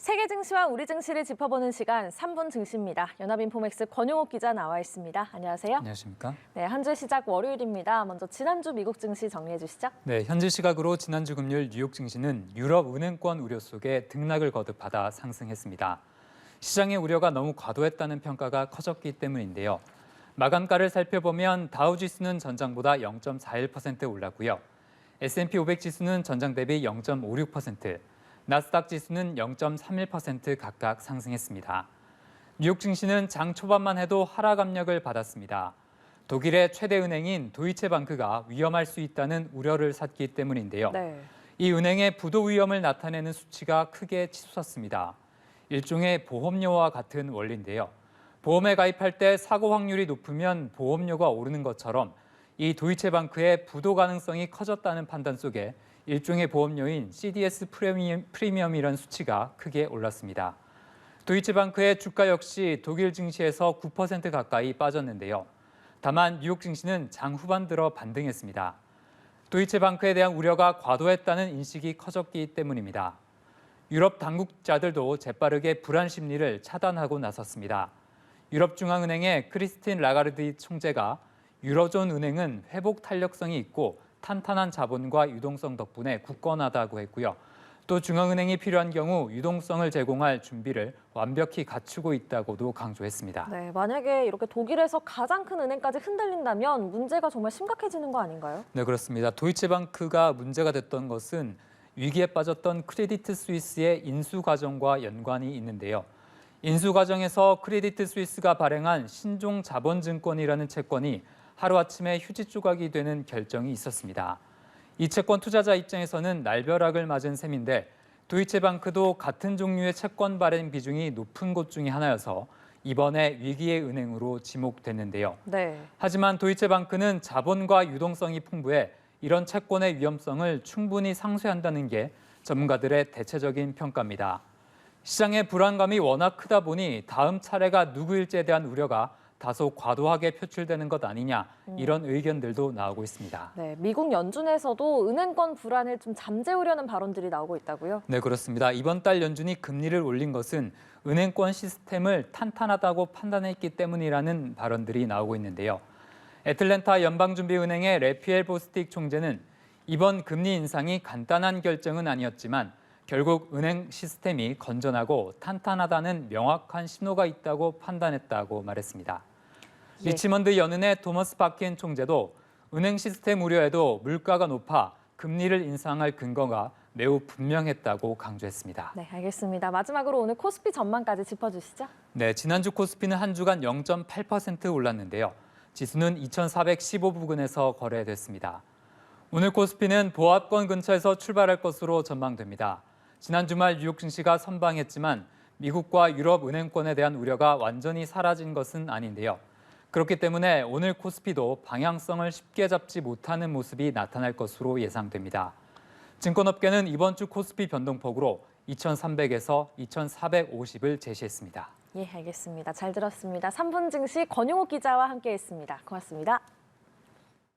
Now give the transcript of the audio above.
세계 증시와 우리 증시를 짚어보는 시간 3분 증시입니다. 연합인포맥스 권용옥 기자 나와 있습니다. 안녕하세요. 안녕하십니까? 네, 한 주 시작 월요일입니다. 먼저 지난주 미국 증시 정리해 주시죠. 네, 현지 시각으로 지난주 금요일 뉴욕 증시는 유럽 은행권 우려 속에 등락을 거듭하다 상승했습니다. 시장의 우려가 너무 과도했다는 평가가 커졌기 때문인데요. 마감가를 살펴보면 다우지수는 전장보다 0.41% 올랐고요. S&P 500 지수는 전장 대비 0.56%, 나스닥 지수는 0.31% 각각 상승했습니다. 뉴욕 증시는 장 초반만 해도 하락 압력을 받았습니다. 독일의 최대 은행인 도이체방크가 위험할 수 있다는 우려를 샀기 때문인데요. 네. 이 은행의 부도 위험을 나타내는 수치가 크게 치솟았습니다. 일종의 보험료와 같은 원리인데요. 보험에 가입할 때 사고 확률이 높으면 보험료가 오르는 것처럼 이 도이체방크의 부도 가능성이 커졌다는 판단 속에 일종의 보험료인 CDS 프리미엄이라는 수치가 크게 올랐습니다. 도이체방크의 주가 역시 독일 증시에서 9% 가까이 빠졌는데요. 다만 뉴욕 증시는 장 후반 들어 반등했습니다. 도이체방크에 대한 우려가 과도했다는 인식이 커졌기 때문입니다. 유럽 당국자들도 재빠르게 불안 심리를 차단하고 나섰습니다. 유럽중앙은행의 크리스틴 라가르디 총재가 유로존 은행은 회복 탄력성이 있고 탄탄한 자본과 유동성 덕분에 굳건하다고 했고요. 또 중앙은행이 필요한 경우 유동성을 제공할 준비를 완벽히 갖추고 있다고도 강조했습니다. 네, 만약에 이렇게 독일에서 가장 큰 은행까지 흔들린다면 문제가 정말 심각해지는 거 아닌가요? 네, 그렇습니다. 도이체방크가 문제가 됐던 것은 위기에 빠졌던 크레디트 스위스의 인수 과정과 연관이 있는데요. 인수 과정에서 크레디트 스위스가 발행한 신종 자본증권이라는 채권이 하루아침에 휴지 조각이 되는 결정이 있었습니다. 이 채권 투자자 입장에서는 날벼락을 맞은 셈인데 도이체방크도 같은 종류의 채권 발행 비중이 높은 곳 중에 하나여서 이번에 위기의 은행으로 지목됐는데요. 네. 하지만 도이체방크는 자본과 유동성이 풍부해 이런 채권의 위험성을 충분히 상쇄한다는 게 전문가들의 대체적인 평가입니다. 시장의 불안감이 워낙 크다 보니 다음 차례가 누구일지에 대한 우려가 다소 과도하게 표출되는 것 아니냐 이런 의견들도 나오고 있습니다. 네, 미국 연준에서도 은행권 불안을 좀 잠재우려는 발언들이 나오고 있다고요? 네, 그렇습니다. 이번 달 연준이 금리를 올린 것은 은행권 시스템을 탄탄하다고 판단했기 때문이라는 발언들이 나오고 있는데요. 애틀랜타 연방준비은행의 래피엘 보스틱 총재는 이번 금리 인상이 간단한 결정은 아니었지만 결국 은행 시스템이 건전하고 탄탄하다는 명확한 신호가 있다고 판단했다고 말했습니다. 예. 리치먼드 연은의 토머스 바켄 총재도 은행 시스템 우려에도 물가가 높아 금리를 인상할 근거가 매우 분명했다고 강조했습니다. 네, 알겠습니다. 마지막으로 오늘 코스피 전망까지 짚어주시죠. 네, 지난주 코스피는 한 주간 0.8% 올랐는데요. 지수는 2,415부근에서 거래됐습니다. 오늘 코스피는 보합권 근처에서 출발할 것으로 전망됩니다. 지난 주말 뉴욕 증시가 선방했지만 미국과 유럽 은행권에 대한 우려가 완전히 사라진 것은 아닌데요. 그렇기 때문에 오늘 코스피도 방향성을 쉽게 잡지 못하는 모습이 나타날 것으로 예상됩니다. 증권업계는 이번 주 코스피 변동폭으로 2,300에서 2,450을 제시했습니다. 예, 알겠습니다. 잘 들었습니다. 3분 증시 권용옥 기자와 함께했습니다. 고맙습니다.